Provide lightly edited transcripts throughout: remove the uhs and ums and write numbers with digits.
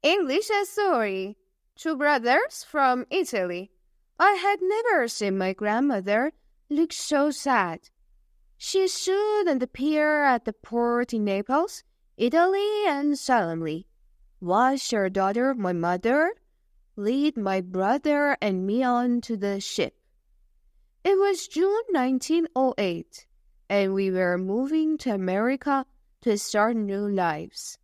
English and story. Two brothers from Italy. I had never seen my grandmother look so sad. She stood on the pier at the port in Naples, Italy, and solemnly watched her daughter, my mother, lead my brother and me onto the ship. It was June 1908, and we were moving to America to start new lives.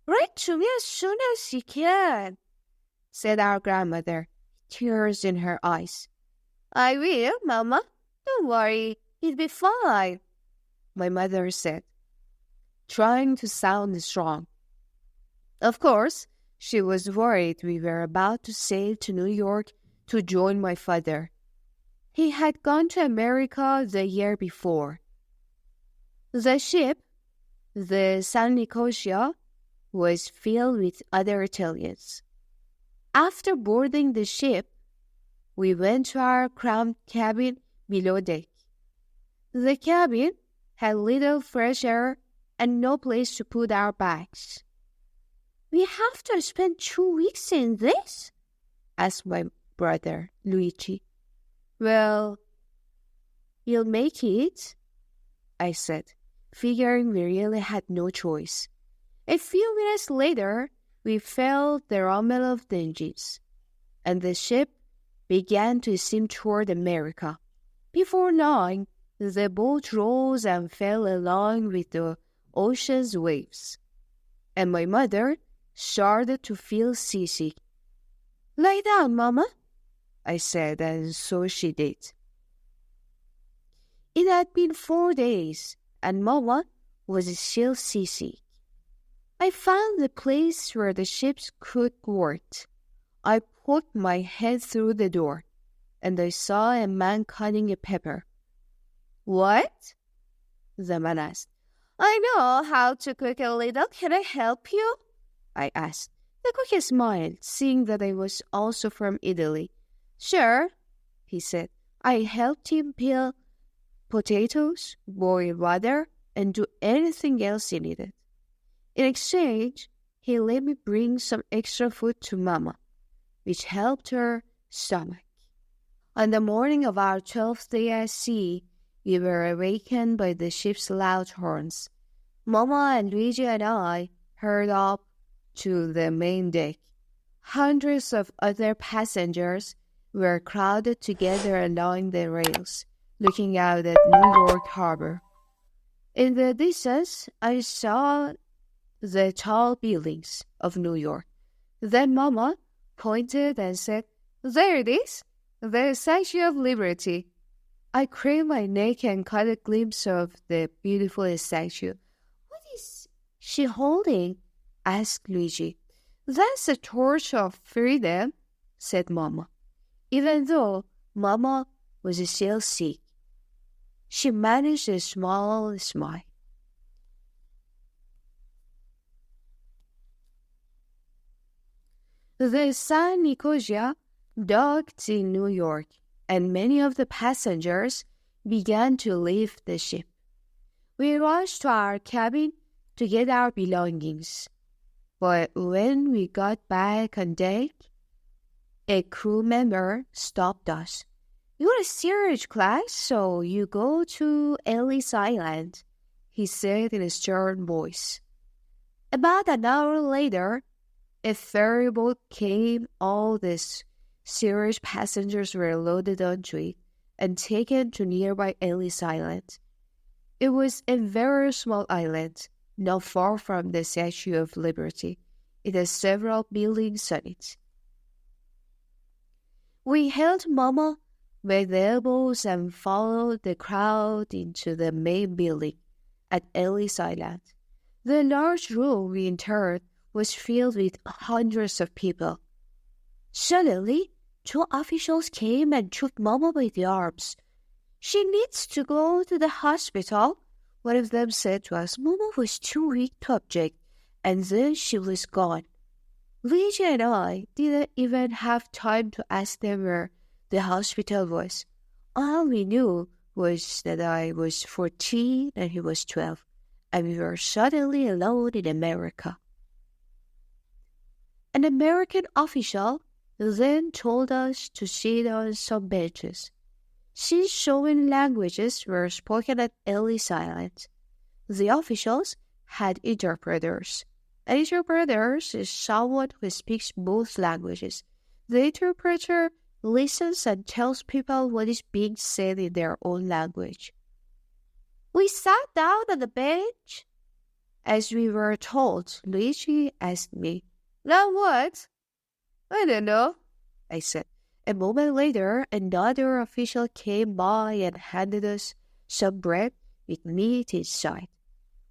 "Write to me as soon as you can," said our grandmother, tears in her eyes. "I will, Mama. Don't worry, it'll be fine," my mother said, trying to sound strong. Of course, she was worried we were about to sail to New York to join my father. He had gone to America the year before. The ship, the San Nicosia, was filled with other Italians. After boarding the ship, we went to our cramped cabin below deck. The cabin had little fresh air and no place to put our bags. "We have to spend 2 weeks in this?" asked my brother, Luigi. "Well, you'll make it," I said, figuring we really had no choice. A few minutes later, we felt the rumble of the engines, and the ship began to steam toward America. Before long, the boat rose and fell along with the ocean's waves, and my mother started to feel seasick. "Lie down, Mama," I said, and so she did. It had been 4 days, and Mama was still seasick. I found the place where the ship's cook worked. I poked my head through the door, and I saw a man cutting a pepper. "What?" the man asked. "I know how to cook a little. Can I help you?" I asked. The cook smiled, seeing that I was also from Italy. "Sure," he said. I helped him peel potatoes, boil water, and do anything else he needed. In exchange, he let me bring some extra food to Mama, which helped her stomach. On the morning of our 12th day at sea, we were awakened by the ship's loud horns. Mama and Luigi and I hurried up to the main deck. Hundreds of other passengers were crowded together along the rails, looking out at New York Harbor. In the distance, I saw the tall buildings of New York. Then Mama pointed and said, "There it is, the Statue of Liberty." I craned my neck and caught a glimpse of the beautiful statue. "What is she holding?" asked Luigi. "That's the torch of freedom," said Mama. Even though Mama was still sick, she managed a small smile. The San Nicosia docked in New York, and many of the passengers began to leave the ship. We rushed to our cabin to get our belongings, but when we got back on deck, a crew member stopped us. "You're a steerage class, so you go to Ellis Island," he said in a stern voice. About an hour later, a ferry boat came. All the steerage passengers were loaded onto it and taken to nearby Ellis Island. It was a very small island, not far from the Statue of Liberty. It has several buildings on it. We held Mama by the elbows and followed the crowd into the main building at Ellis Island. The large room we entered was filled with hundreds of people. Suddenly, 2 officials came and took Mama by the arms. "She needs to go to the hospital," one of them said to us. Mama was too weak to object, and then she was gone. Luigi and I didn't even have time to ask them where the hospital was. All we knew was that I was 14 and he was 12, and we were suddenly alone in America. An American official then told us to sit on some benches. Since so many languages were spoken at Ellis Island, the officials had interpreters. An interpreter is someone who speaks both languages. The interpreter listens and tells people what is being said in their own language. We sat down on the bench. As we were told, Luigi asked me, "Now what?" "I don't know," I said. A moment later, another official came by and handed us some bread with meat inside.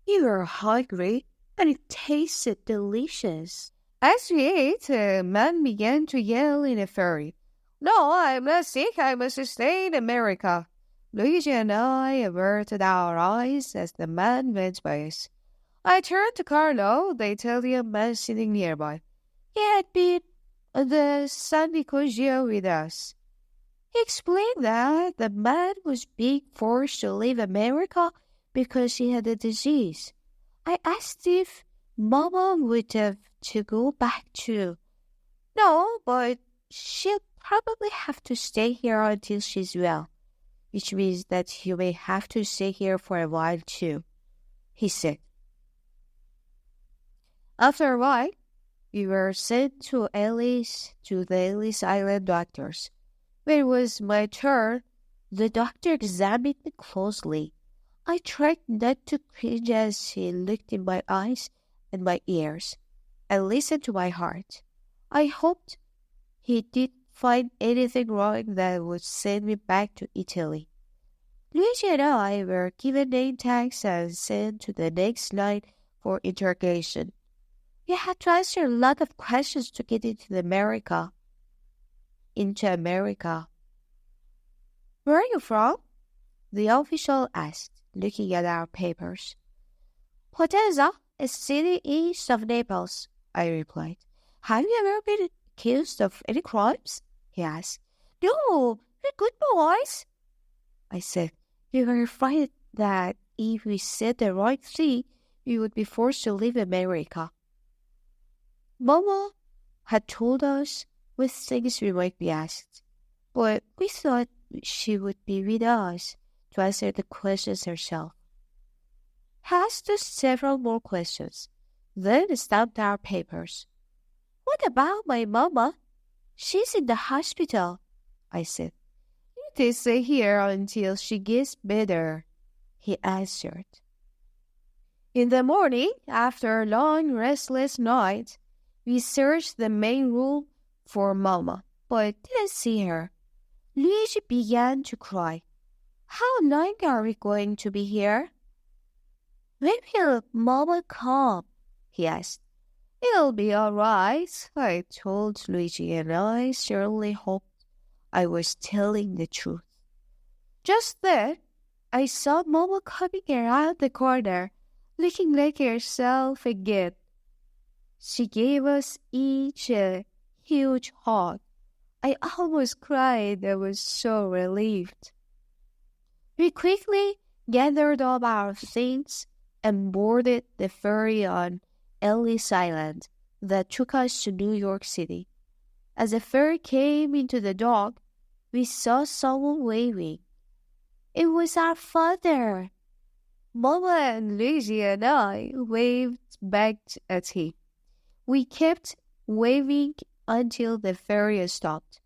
We were hungry, and it tasted delicious. As we ate, a man began to yell in a fury, "No, I'm not sick. I must stay in America." Luigi and I averted our eyes as the man went by us. I turned to Carlo, the Italian man sitting nearby. He had been on the San Nicosia with us. He explained that the man was being forced to leave America because he had a disease. I asked if Mama would have to go back too. "No, but she'll probably have to stay here until she's well, which means that you may have to stay here for a while too," he said. After a while, we were sent to the Ellis Island doctors. When it was my turn, the doctor examined me closely. I tried not to cringe as he looked in my eyes and my ears and listened to my heart. I hoped he didn't find anything wrong that would send me back to Italy. Luigi and I were given name tags and sent to the next line for interrogation. We had to answer a lot of questions to get into America. "Where are you from?" the official asked, looking at our papers. "Potenza, a city east of Naples," I replied. "Have you ever been accused of any crimes?" he asked. "No, we're good boys," I said. We were afraid that if we said the right thing, we would be forced to leave America. Mama had told us what things we might be asked, but we thought she would be with us to answer the questions herself. He asked us several more questions, then stamped our papers. "What about my mama? She's in the hospital," I said. "You need to stay here until she gets better," he answered. In the morning, after a long, restless night, we searched the main room for Mama, but didn't see her. Luigi began to cry. "How long are we going to be here?" "When will Mama come?" he asked. "It'll be all right," I told Luigi, and I certainly hoped I was telling the truth. Just then, I saw Mama coming around the corner, looking like herself again. She gave us each a huge hug. I almost cried. I was so relieved. We quickly gathered up our things and boarded the ferry on Ellis Island that took us to New York City. As the ferry came into the dock, we saw someone waving. It was our father. Mama and Luigi and I waved back at him. We kept waving until the ferry stopped.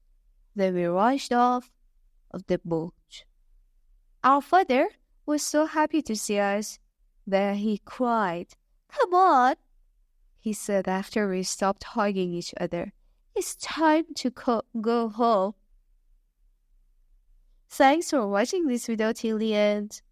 Then we rushed off of the boat. Our father was so happy to see us that he cried. "Come on," he said after we stopped hugging each other. "It's time to go home." Thanks for watching this video till the end.